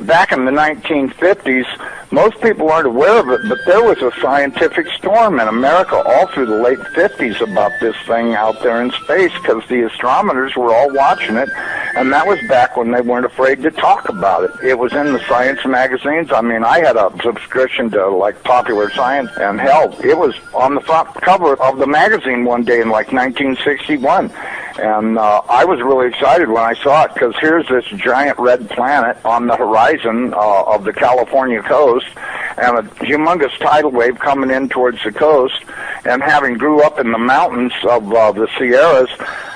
back in the 1950s, most people aren't aware of it, but there was a scientific storm in America all through the late 50s about this thing out there in space, because the astronomers were all watching it, and that was back when they weren't afraid to talk about it. It was in the science magazines. I mean, I had a subscription to, like, Popular Science, and hell, it was on the front cover of the magazine one day in, like, 1961. And I was really excited when I saw it, because here's this giant red planet on the horizon of the California coast, and a humongous tidal wave coming in towards the coast, and having grew up in the mountains of the Sierras,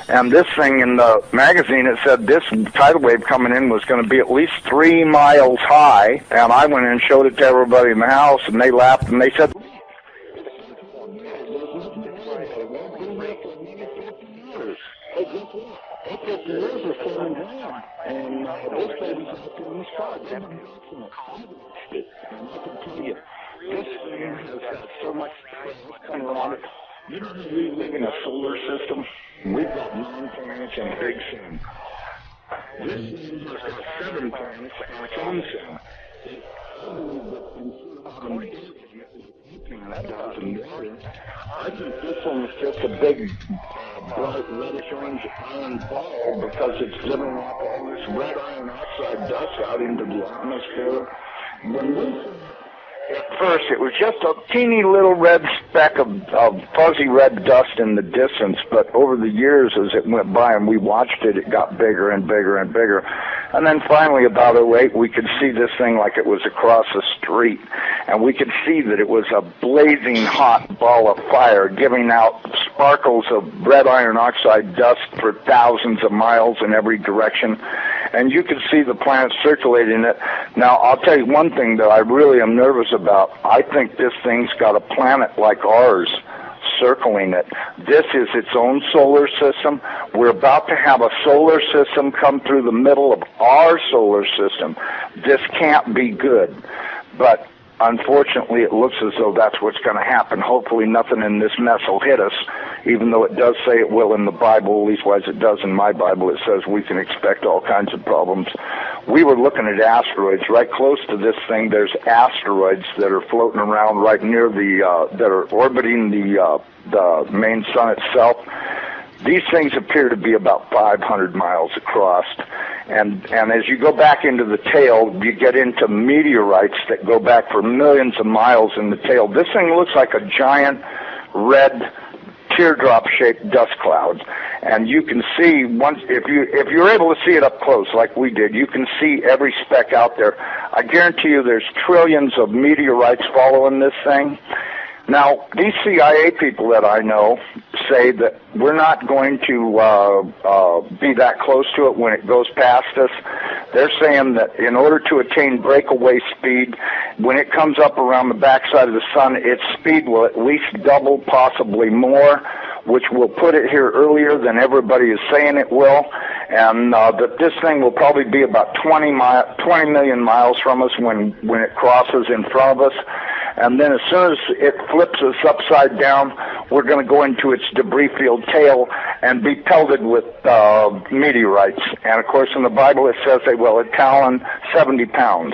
and this thing in the magazine, it said this tidal wave coming in was going to be at least 3 miles high, and I went in and showed it to everybody in the house, and they laughed, and they said, this thing has got so much coming around it. You know, we live in a solar system. We've got 9 planets and a big sun. This thing has got 7 planets and its own sun. I think this one is just a big, bright, reddish-orange iron ball because it's giving off all this red iron oxide dust out into the atmosphere. At first, it was just a teeny little red speck of fuzzy red dust in the distance, but over the years, as it went by and we watched it, it got bigger and bigger and bigger. And then finally, about 2008, we could see this thing like it was across the street, and we could see that it was a blazing hot ball of fire, giving out sparkles of red iron oxide dust for thousands of miles in every direction. And you could see the planet circulating it. Now, I'll tell you one thing that I really am nervous about. I think this thing's got a planet like ours circling it. This is its own solar system. We're about to have a solar system come through the middle of our solar system. This can't be good. But unfortunately, it looks as though that's what's going to happen. Hopefully nothing in this mess will hit us, even though it does say it will in the Bible, at least as it does in my Bible. It says we can expect all kinds of problems. We were looking at asteroids. Right close to this thing, there's asteroids that are floating around right near that are orbiting the main sun itself. These things appear to be about 500 miles across. And as you go back into the tail, you get into meteorites that go back for millions of miles in the tail. This thing looks like a giant red teardrop-shaped dust cloud. And you can see, if you're able to see it up close like we did, you can see every speck out there. I guarantee you there's trillions of meteorites following this thing. Now, these CIA people that I know say that we're not going to be that close to it when it goes past us. They're saying that in order to attain breakaway speed, when it comes up around the backside of the sun, its speed will at least double, possibly more, which will put it here earlier than everybody is saying it will, and that this thing will probably be about 20 million miles from us when it crosses in front of us. And then as soon as it flips us upside down, we're going to go into its debris-filled tail and be pelted with meteorites. And, of course, in the Bible it says they will talon 70 pounds.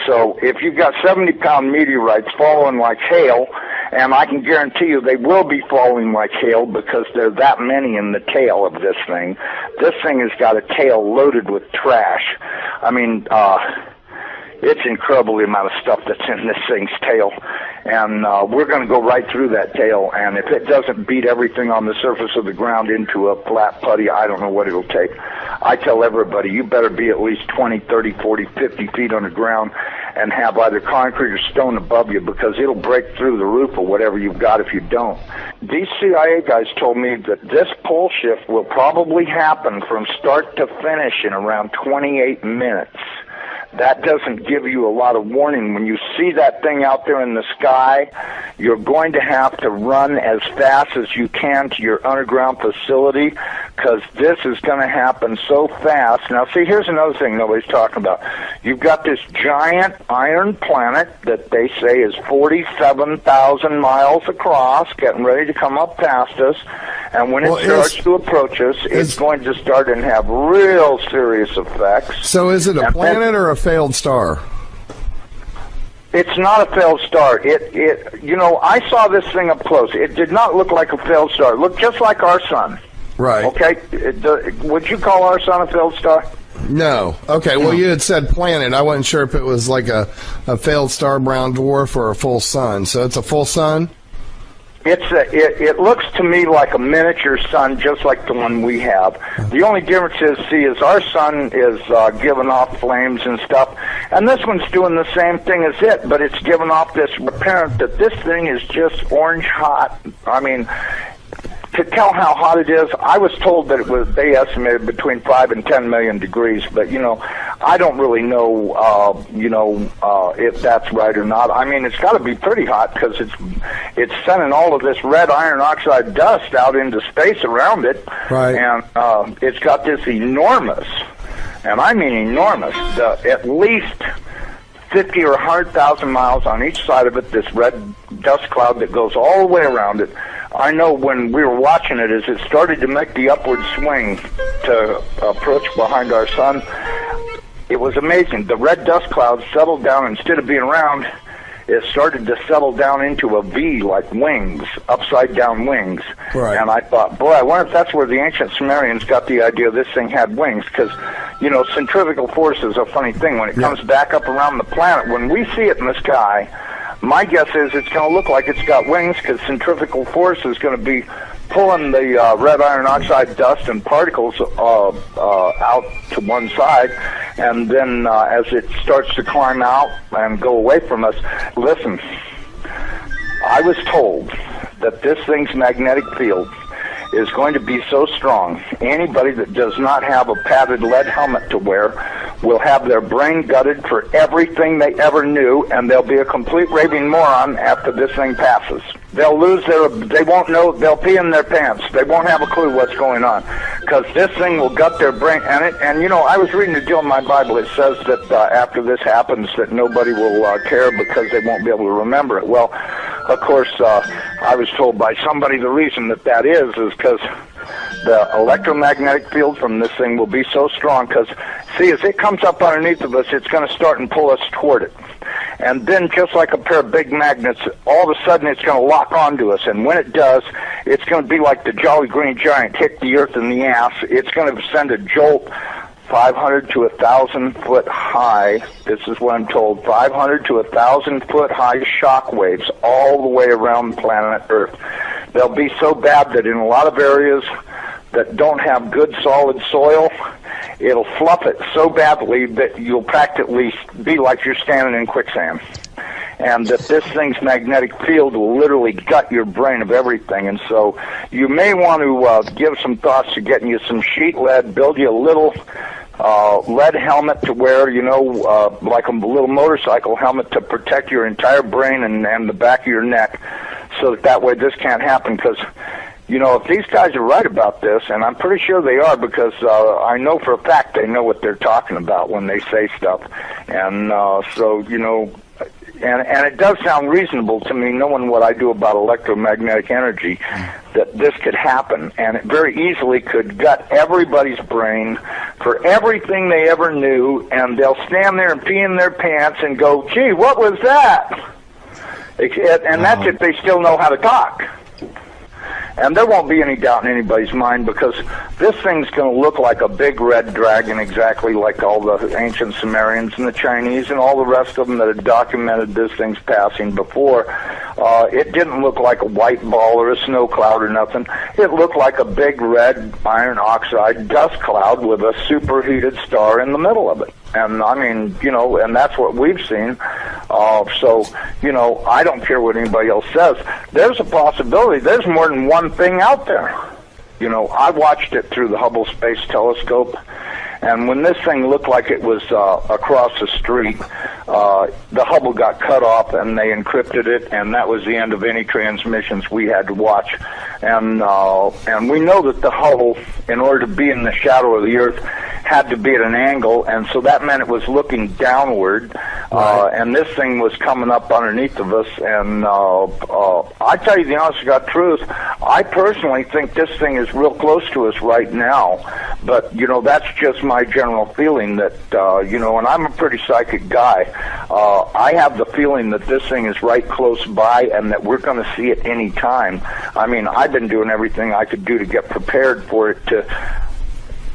So if you've got 70-pound meteorites falling like hail, and I can guarantee you they will be falling like hail because there are that many in the tail of this thing. This thing has got a tail loaded with trash. I mean, it's incredible the amount of stuff that's in this thing's tail. And we're going to go right through that tail, and if it doesn't beat everything on the surface of the ground into a flat putty, I don't know what it'll take. I tell everybody, you better be at least 20, 30, 40, 50 feet on the ground and have either concrete or stone above you, because it'll break through the roof or whatever you've got if you don't. These CIA guys told me that this pole shift will probably happen from start to finish in around 28 minutes. That doesn't give you a lot of warning. When you see that thing out there in the sky, you're going to have to run as fast as you can to your underground facility, because this is going to happen so fast. Now, see, here's another thing nobody's talking about. You've got this giant iron planet that they say is 47,000 miles across, getting ready to come up past us, And when it starts to approach us, it's going to start and have real serious effects. So is it a planet or a failed star? It's not a failed star. I saw this thing up close. It did not look like a failed star. It looked just like our sun. Right. Okay. Would you call our sun a failed star? No. Okay. Well, you had said planet. I wasn't sure if it was like a failed star brown dwarf or a full sun. So it's a full sun? It looks to me like a miniature sun, just like the one we have. The only difference is our sun is giving off flames and stuff, and this one's doing the same thing as it, but it's giving off this apparent that this thing is just orange hot. I mean, to tell how hot it is, I was told that they estimated between 5 and 10 million degrees, but, I don't really know, if that's right or not. I mean, it's got to be pretty hot because it's sending all of this red iron oxide dust out into space around it. Right. And it's got this enormous, and I mean enormous, at least 50 or 100,000 miles on each side of it, this red dust cloud that goes all the way around it. I know when we were watching it, as it started to make the upward swing to approach behind our sun, it was amazing. The red dust cloud settled down. Instead of being round, it started to settle down into a V, like wings, upside-down wings. Right. And I thought, boy, I wonder if that's where the ancient Sumerians got the idea this thing had wings, because, centrifugal force is a funny thing. When it comes back up around the planet, when we see it in the sky, my guess is it's going to look like it's got wings because centrifugal force is going to be pulling the red iron oxide dust and particles out to one side, and then as it starts to climb out and go away from us, listen, I was told that this thing's magnetic field is going to be so strong, anybody that does not have a padded lead helmet to wear will have their brain gutted for everything they ever knew, and they'll be a complete raving moron after this thing passes. They'll they won't know, they'll pee in their pants. They won't have a clue what's going on, because this thing will gut their brain. And I was reading a deal in my Bible. It says that after this happens, that nobody will care because they won't be able to remember it. Well, of course, I was told by somebody the reason that is because the electromagnetic field from this thing will be so strong, because, see, as it comes up underneath of us, it's going to start and pull us toward it. And then, just like a pair of big magnets, all of a sudden it's going to lock onto us. And when it does, it's going to be like the Jolly Green Giant hit the earth in the ass. It's going to send a jolt 500 to 1,000 foot high. This is what I'm told. 500 to 1,000 foot high shock waves all the way around planet Earth. They'll be so bad that in a lot of areas that don't have good solid soil, it'll fluff it so badly that you'll practically be like you're standing in quicksand. And that this thing's magnetic field will literally gut your brain of everything. And so you may want to give some thoughts to getting you some sheet lead, build you a little lead helmet to wear, like a little motorcycle helmet to protect your entire brain and the back of your neck, so that way this can't happen. Because, if these guys are right about this, and I'm pretty sure they are, because I know for a fact they know what they're talking about when they say stuff. And and it does sound reasonable to me, knowing what I do about electromagnetic energy, that this could happen. And it very easily could gut everybody's brain for everything they ever knew, and they'll stand there and pee in their pants and go, gee, what was that? And that's if they still know how to talk. And there won't be any doubt in anybody's mind, because this thing's going to look like a big red dragon, exactly like all the ancient Sumerians and the Chinese and all the rest of them that had documented this thing's passing before. It didn't look like a white ball or a snow cloud or nothing. It looked like a big red iron oxide dust cloud with a superheated star in the middle of it. And I mean, and that's what we've seen. So, I don't care what anybody else says. There's a possibility. There's more than one thing out there. I watched it through the Hubble Space Telescope, and when this thing looked like it was across the street, the Hubble got cut off and they encrypted it, and that was the end of any transmissions we had to watch. And we know that the Hubble, in order to be in the shadow of the Earth, had to be at an angle, and so that meant it was looking downward. And this thing was coming up underneath of us, and I tell you the honest to God truth, I personally think this thing is real close to us right now, but, you know, that's just my general feeling that, you know, and I'm a pretty psychic guy. I have the feeling that this thing is right close by and that we're going to see it any time. I mean, I've been doing everything I could do to get prepared for it to...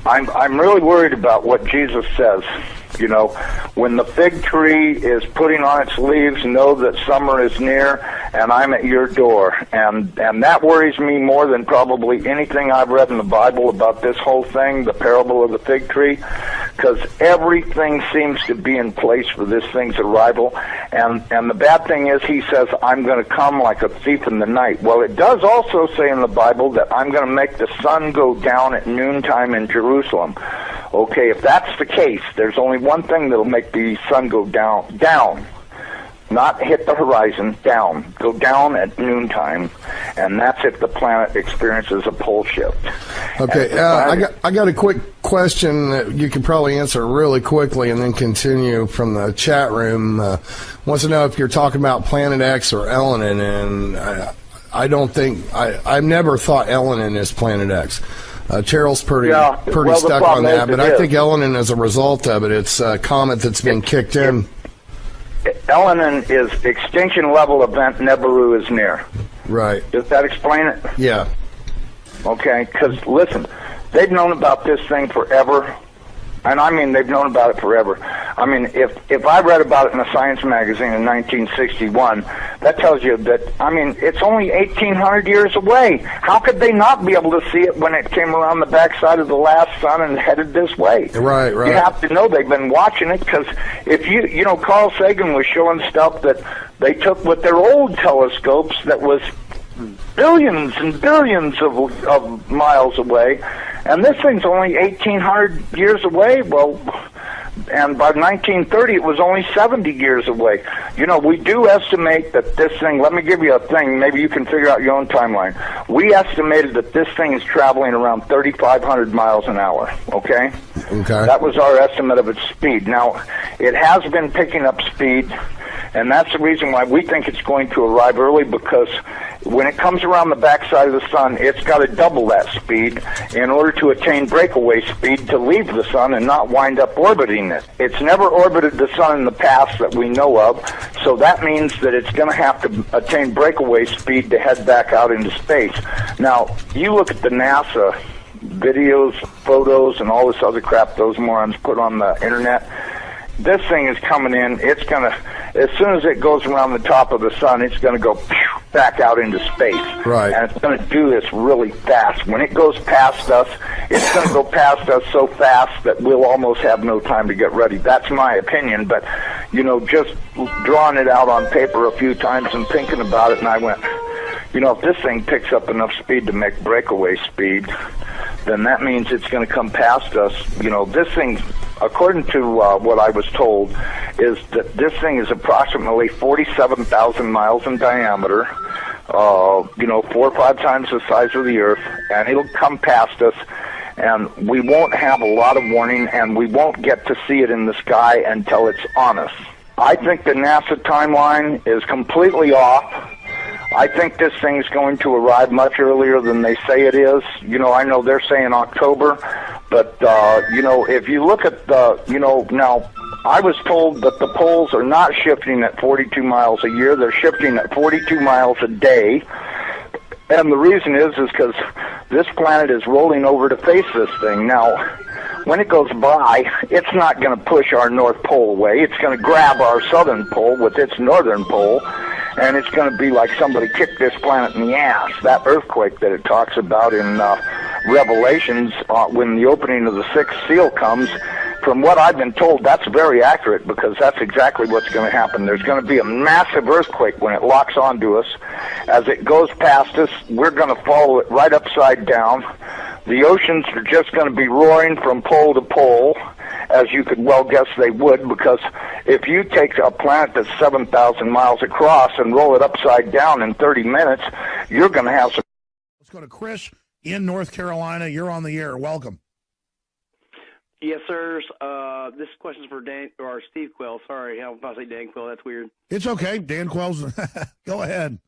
I'm really worried about what Jesus says. You know, when the fig tree is putting on its leaves, know that summer is near, and I'm at your door. And that worries me more than probably anything I've read in the Bible about this whole thing, the parable of the fig tree, because everything seems to be in place for this thing's arrival. And the bad thing is, he says, I'm going to come like a thief in the night. Well, it does also say in the Bible that I'm going to make the sun go down at noontime in Jerusalem. Okay, if that's the case, there's only one thing that'll make the sun go down, not hit the horizon, down, go down at noontime, and that's if the planet experiences a pole shift. Okay, I got a quick question that you can probably answer really quickly and then continue from the chat room. Wants to know if you're talking about Planet X or Elenin, and I don't think, I've never thought Elenin is Planet X. Cheryl's pretty stuck on that, but I think Elenin, as a result of it, it's a comet that's been kicked in. Elenin is extinction level event Nibiru is near. Right. Does that explain it? Yeah. Okay, because listen, they've known about this thing forever. And I mean, they've known about it forever. I mean, if I read about it in a science magazine in 1961, that tells you that, I mean, it's only 1,800 years away. How could they not be able to see it when it came around the backside of the last sun and headed this way? Right. You have to know they've been watching it, because if you know, Carl Sagan was showing stuff that they took with their old telescopes that was billions and billions of miles away, and this thing's only 1,800 years away. Well, and by 1930 it was only 70 years away. You know, we do estimate that this thing, let me give you a thing, maybe you can figure out your own timeline. We estimated that this thing is traveling around 3,500 miles an hour, okay? Okay. That was our estimate of its speed. Now, it has been picking up speed, and that's the reason why we think it's going to arrive early, because when it comes around the backside of the sun, it's got to double that speed in order to attain breakaway speed to leave the sun and not wind up orbiting it. It's never orbited the sun in the past that we know of, so that means that it's going to have to attain breakaway speed to head back out into space. Now, you look at the NASA videos, photos, and all this other crap those morons put on the internet. This thing is coming in. It's going to, as soon as it goes around the top of the sun, it's going to go back out into space. Right. And it's going to do this really fast. When it goes past us, it's going to go past us so fast that we'll almost have no time to get ready. That's my opinion. But, you know, just drawing it out on paper a few times and thinking about it, and I went, you know, if this thing picks up enough speed to make breakaway speed, then that means it's going to come past us. You know, this thing, according to what I was told, is that this thing is approximately 47,000 miles in diameter, you know, 4 or 5 times the size of the Earth, and it'll come past us, and we won't have a lot of warning, and we won't get to see it in the sky until it's on us. I think the NASA timeline is completely off. I think this thing's going to arrive much earlier than they say it is. You know, I know they're saying October, but, you know, if you look at the, you know, now, I was told that the poles are not shifting at 42 miles a year. They're shifting at 42 miles a day. And the reason is because this planet is rolling over to face this thing. Now, when it goes by, it's not going to push our North Pole away. It's going to grab our Southern Pole with its Northern Pole, and it's going to be like somebody kicked this planet in the ass. That earthquake that it talks about in Revelations, when the opening of the sixth seal comes, from what I've been told, that's very accurate, because that's exactly what's going to happen. There's going to be a massive earthquake when it locks onto us. As it goes past us, we're going to follow it right upside down. The oceans are just going to be roaring from pole to pole, as you could well guess they would, because if you take a planet that's 7,000 miles across and roll it upside down in 30 minutes, you're going to have some... Let's go to Chris in North Carolina. You're on the air. Welcome. Yes, sirs. This question's for Dan or Steve Quell. Sorry, I was about to say Dan Quell. That's weird. It's okay. Dan Quell's. Go ahead.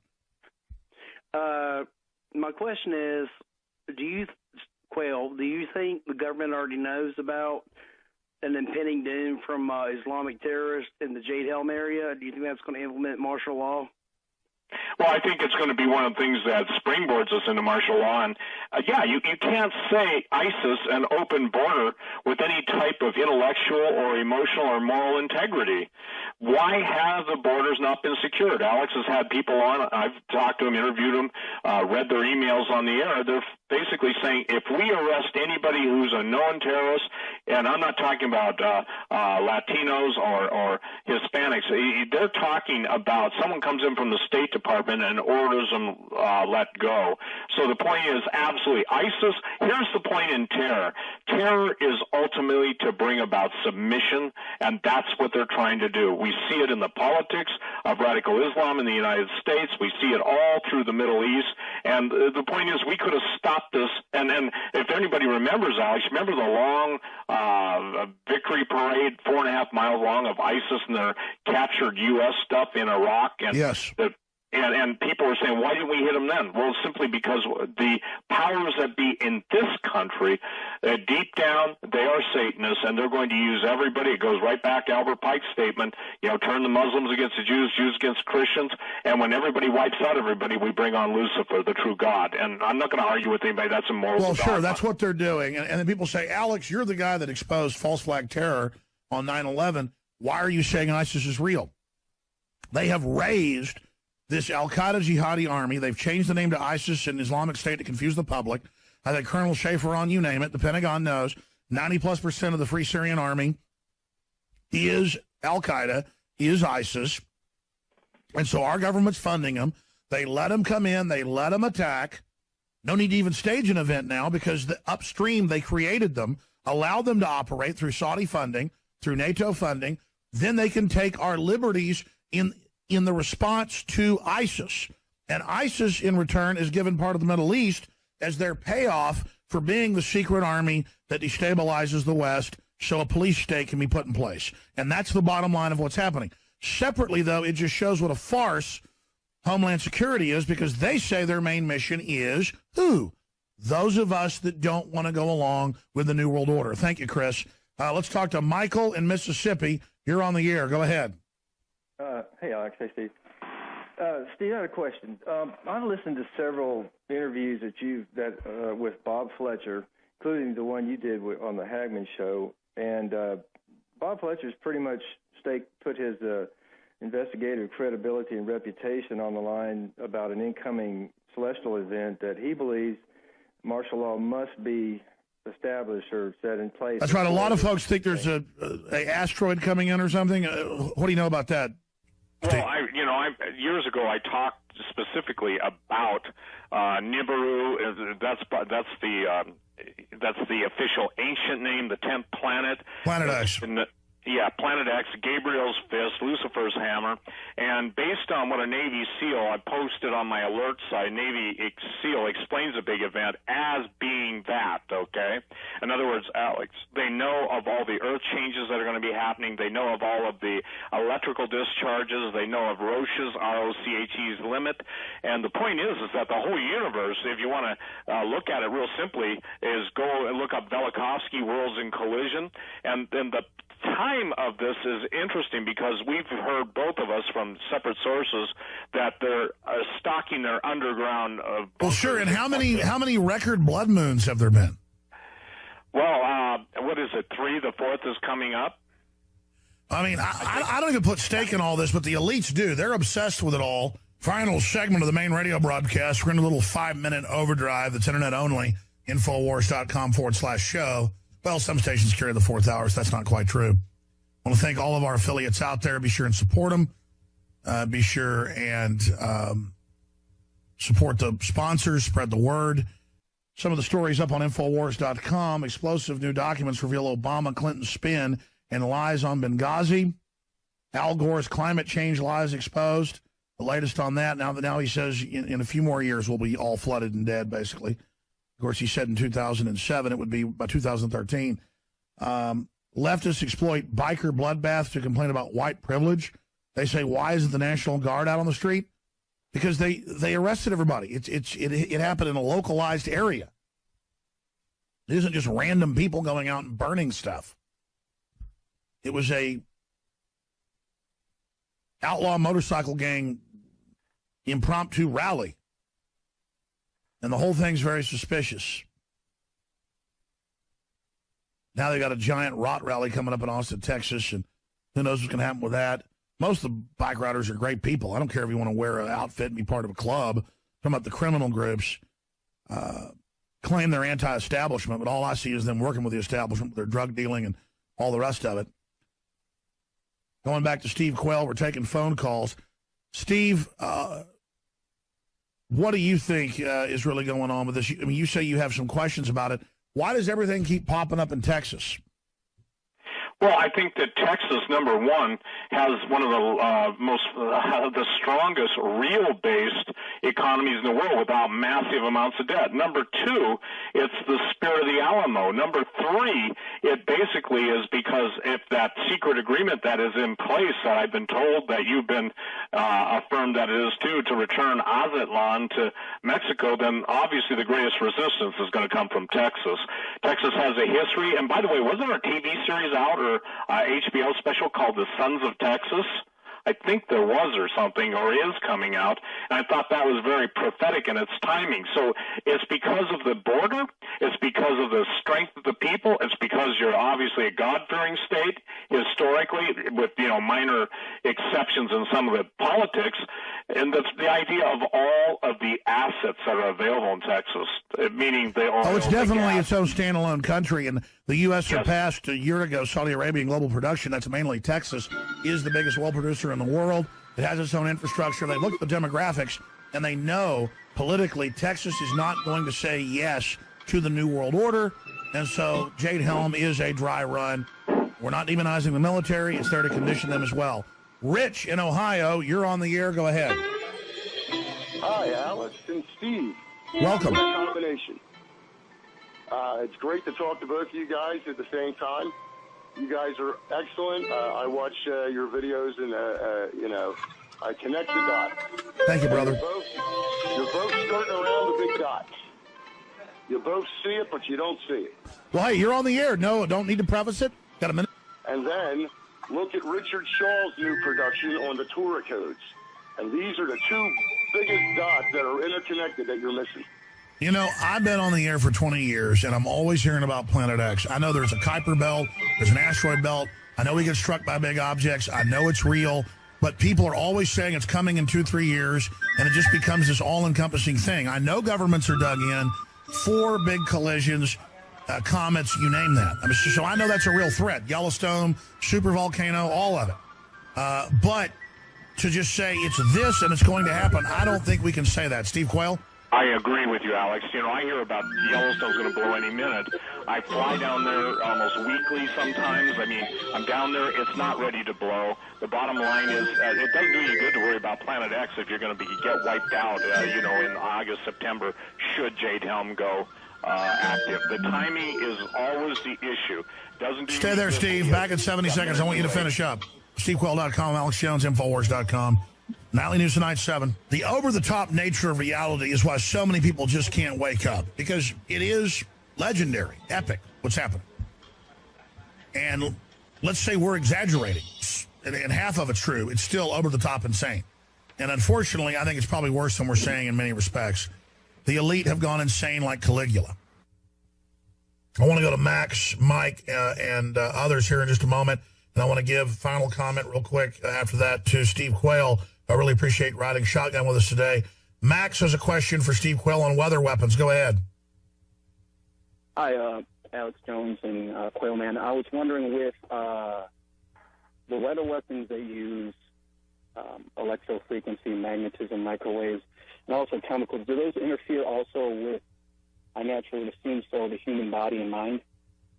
My question is, do you think the government already knows about an impending doom from Islamic terrorists in the Jade Helm area? Do you think that's going to implement martial law? Well, I think it's going to be one of the things that springboards us into martial law. And, you can't say ISIS an open border with any type of intellectual or emotional or moral integrity. Why have the borders not been secured? Alex has had people on. I've talked to them, interviewed them, read their emails on the air. They're basically saying if we arrest anybody who's a known terrorist, and I'm not talking about Latinos or Hispanics, they're talking about someone comes in from the State Department and orders them let go. So the point is absolutely ISIS. Here's the point in terror. Terror is ultimately to bring about submission, and that's what they're trying to do. We see it in the politics of radical Islam in the United States. We see it all through the Middle East. And the point is we could have stopped this. And if anybody remembers, Alex, remember the long victory parade, 4.5 miles long, of ISIS and their captured U.S. stuff in Iraq? And yes. And people were saying, why didn't we hit them then? Well, simply because the powers that be in this country, deep down, they are Satanists, and they're going to use everybody. It goes right back to Albert Pike's statement, turn the Muslims against the Jews, Jews against Christians, and when everybody wipes out everybody, we bring on Lucifer, the true God. And I'm not going to argue with anybody. That's immoral. Well, sure, that's what they're doing. And then people say, Alex, you're the guy that exposed false flag terror on 9/11. Why are you saying ISIS is real? They have raised this al-Qaeda jihadi army. They've changed the name to ISIS and Islamic State to confuse the public. I think Colonel Schaefer on, you name it, the Pentagon knows, 90+% of the Free Syrian Army is al-Qaeda, is ISIS. And so our government's funding them. They let them come in. They let them attack. No need to even stage an event now because the upstream, they created them, allowed them to operate through Saudi funding, through NATO funding. Then they can take our liberties in the response to ISIS. And ISIS, in return, is given part of the Middle East as their payoff for being the secret army that destabilizes the West so a police state can be put in place. And that's the bottom line of what's happening. Separately, though, it just shows what a farce Homeland Security is because they say their main mission is who? Those of us that don't want to go along with the New World Order. Thank you, Chris. Let's talk to Michael in Mississippi. You're on the air. Go ahead. Hey, Alex. Hey, Steve. Steve, I had a question. I've listened to several interviews with Bob Fletcher, including the one you did on the Hagman show. And Bob Fletcher's pretty much put his investigative credibility and reputation on the line about an incoming celestial event that he believes martial law must be established or set in place. That's right. A lot of folks think there's a asteroid coming in or something. What do you know about that? Well, years ago I talked specifically about Nibiru. That's the official ancient name, the 10th planet. Planet X. Yeah, Planet X, Gabriel's fist, Lucifer's hammer, and based on what a Navy SEAL, I posted on my alert site, Navy SEAL explains a big event as being that, okay? In other words, Alex, they know of all the earth changes that are going to be happening. They know of all of the electrical discharges. They know of Roche's, R-O-C-H-E's limit. And the point is that the whole universe, if you want to look at it real simply, is go and look up Velikovsky, Worlds in Collision, and then the time of this is interesting because we've heard, both of us, from separate sources that they're stocking their underground. Well, sure. And how many record blood moons have there been? Well, what is it? 3? The 4th is coming up. I mean, I don't even put stake in all this, but the elites do. They're obsessed with it all. Final segment of the main radio broadcast. We're in a little 5-minute overdrive that's internet only. Infowars.com/show. Well, some stations carry the 4th hour, so that's not quite true. I want to thank all of our affiliates out there. Be sure and support them. Be sure and support the sponsors. Spread the word. Some of the stories up on Infowars.com. Explosive new documents reveal Obama, Clinton spin and lies on Benghazi. Al Gore's climate change lies exposed. The latest on that. Now he says in a few more years we'll be all flooded and dead, basically. Of course, he said in 2007 it would be by 2013. Leftists exploit biker bloodbaths to complain about white privilege. They say, why isn't the National Guard out on the street? Because they arrested everybody. It happened in a localized area. It isn't just random people going out and burning stuff. It was a outlaw motorcycle gang impromptu rally. And the whole thing's very suspicious. Now they got a giant rot rally coming up in Austin, Texas, and who knows what's going to happen with that. Most of the bike riders are great people. I don't care if you want to wear an outfit and be part of a club. Talking about the criminal groups claim they're anti-establishment, but all I see is them working with the establishment, their drug dealing and all the rest of it. Going back to Steve Quayle, we're taking phone calls. Steve, what do you think is really going on with this? I mean, you say you have some questions about it. Why does everything keep popping up in Texas? Well, I think that Texas, number one, has one of the strongest real-based economies in the world without massive amounts of debt. Number two, it's the spirit of the Alamo. Number three, it basically is because if that secret agreement that is in place, that I've been told that you've been affirmed that it is too, to return Aztlan to Mexico, then obviously the greatest resistance is going to come from Texas. Texas has a history, and by the way, wasn't there a TV series out or HBO special called The Sons of Texas? I think there was or something, or is coming out, and I thought that was very prophetic in its timing. So it's because of the border, it's because of the strength of the people, it's because you're obviously a God-fearing state historically, with minor exceptions in some of the politics, and that's the idea of all of the assets that are available in Texas, meaning the oil. Oh, it's definitely its own standalone country, and the U.S. surpassed a year ago Saudi Arabia in global production. That's mainly Texas is the biggest oil producer in the world. It has its own infrastructure. They look at the demographics, and they know politically Texas is not going to say yes to the New World Order, and so Jade Helm is a dry run. We're not demonizing the military. It's there to condition them as well. Rich in Ohio, you're on the air. Go ahead. Hi, Alex and Steve. Welcome. What a combination. It's great to talk to both of you guys at the same time. You guys are excellent. I watch your videos and, I connect the dots. Thank you, brother. You're both skirting around the big dots. You both see it, but you don't see it. Well, hey, you're on the air. No, don't need to preface it. Got a minute. And then look at Richard Shaw's new production on the Torah codes. And these are the two biggest dots that are interconnected that you're missing. You know, I've been on the air for 20 years, and I'm always hearing about Planet X. I know there's a Kuiper belt, there's an asteroid belt. I know we get struck by big objects. I know it's real, but people are always saying it's coming in 2-3 years, and it just becomes this all-encompassing thing. I know governments are dug in, 4 big collisions, comets, you name that. I mean, so I know that's a real threat. Yellowstone, supervolcano, all of it. But to just say it's this and it's going to happen, I don't think we can say that. Steve Quayle? I agree with you, Alex. I hear about Yellowstone's going to blow any minute. I fly down there almost weekly sometimes. I mean, I'm down there. It's not ready to blow. The bottom line is it doesn't do you good to worry about Planet X if you're going to get wiped out, in August, September, should Jade Helm go active. The timing is always the issue. Stay there, Steve. Back in 70 seconds. I want you to finish up. SteveQuayle.com, Alex Jones, Infowars.com. Nightly News Tonight, 7. The over-the-top nature of reality is why so many people just can't wake up, because it is legendary, epic, what's happening. And let's say we're exaggerating, and half of it's true. It's still over-the-top insane. And unfortunately, I think it's probably worse than we're saying in many respects. The elite have gone insane like Caligula. I want to go to Max, Mike, and others here in just a moment. And I want to give final comment real quick after that to Steve Quayle. I really appreciate riding shotgun with us today. Max has a question for Steve Quayle on weather weapons. Go ahead. Hi, Alex Jones and Quayle Man. I was wondering with the weather weapons that use electrofrequency, magnetism, microwaves, and also chemicals, do those interfere also with, I naturally assume so, the human body and mind,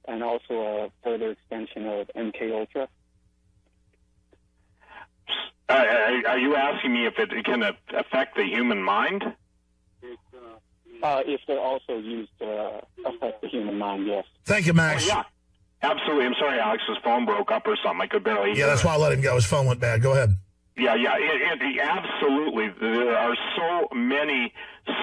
and also a further extension of MK Ultra? Are you asking me if it can affect the human mind? If they're also used to affect the human mind, yes. Thank you, Max. Yeah. Absolutely. I'm sorry, Alex's phone broke up or something. I could barely hear. Yeah, that's why I let him go. His phone went bad. Go ahead. Yeah, absolutely. There are so many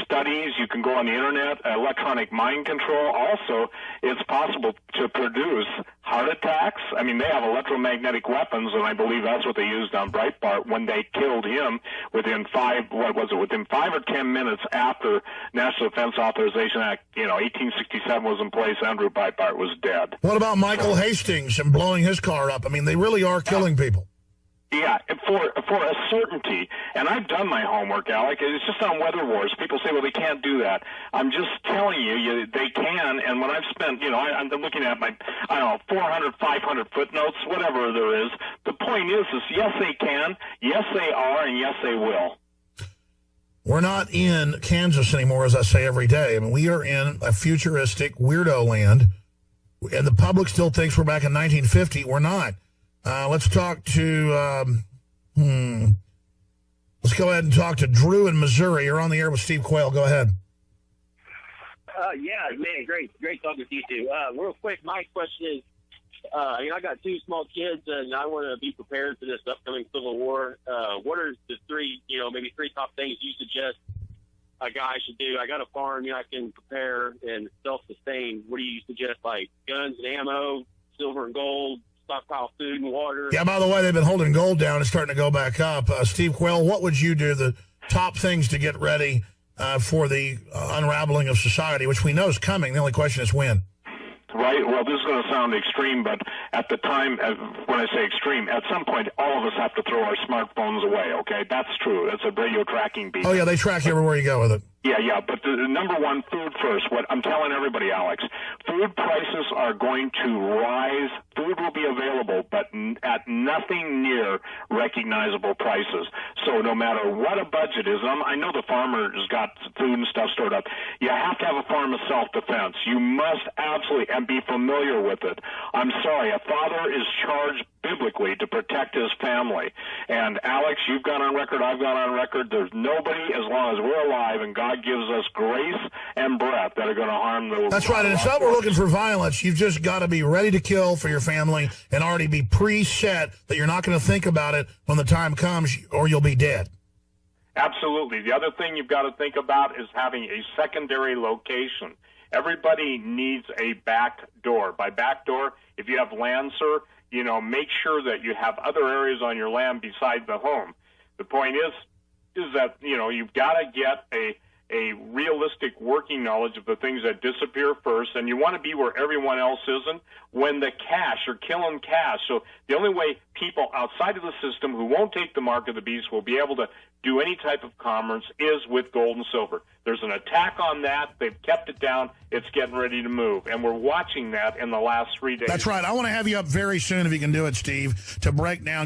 studies. You can go on the internet, electronic mind control. Also, it's possible to produce heart attacks. I mean, they have electromagnetic weapons, and I believe that's what they used on Breitbart when they killed him within 5 or 10 minutes after National Defense Authorization Act, 1867 was in place. Andrew Breitbart was dead. What about Michael Hastings and blowing his car up? I mean, they really are killing people. Yeah, for a certainty, and I've done my homework, Alec. It's just on Weather Wars. People say, well, they can't do that. I'm just telling you, they can, and when I've spent, I'm looking at my, 400, 500 footnotes, whatever there is, the point is yes, they can, yes, they are, and yes, they will. We're not in Kansas anymore, as I say every day. I mean, we are in a futuristic weirdo land, and the public still thinks we're back in 1950. We're not. Let's talk to, let's go ahead and talk to Drew in Missouri. You're on the air with Steve Quayle. Go ahead. Yeah, man, great talking with you two. Real quick, my question is, I got 2 small kids, and I want to be prepared for this upcoming Civil War. What are the 3, maybe 3 top things you suggest a guy should do? I got a farm, I can prepare and self-sustain. What do you suggest, like guns and ammo, silver and gold, stockpile food and water? Yeah, by the way, they've been holding gold down. It's starting to go back up. Steve Quayle, what would you do, the top things to get ready for the unraveling of society, which we know is coming? The only question is when. Right. Well, this is going to sound extreme, but at the time, when I say extreme, at some point, all of us have to throw our smartphones away, okay? That's true. That's a radio tracking beacon. Oh, yeah, they track you everywhere you go with it. Yeah, but the number one, food first. What I'm telling everybody, Alex, food prices are going to rise. Food will be available, but at nothing near recognizable prices. So no matter what a budget is, I know the farmer's got food and stuff stored up. You have to have a form of self-defense. You must absolutely, and be familiar with it. I'm sorry, a father is charged biblically to protect his family. And Alex, you've gone on record, I've gone on record, there's nobody, as long as we're alive and God gives us grace and breath, that are going to harm the... That's right, and it's not we're looking for violence. You've just got to be ready to kill for your family and already be preset that you're not going to think about it when the time comes or you'll be dead. Absolutely. The other thing you've got to think about is having a secondary location. Everybody needs a back door. By back door, if you have land, sir, make sure that you have other areas on your land beside the home. The point is that, you've got to get a realistic working knowledge of the things that disappear first, and you want to be where everyone else isn't when the cash, you're killing cash. So the only way people outside of the system who won't take the mark of the beast will be able to do any type of commerce is with gold and silver. There's an attack on that. They've kept it down. It's getting ready to move, and we're watching that in the last 3 days. That's right. I want to have you up very soon, if you can do it, Steve, to break down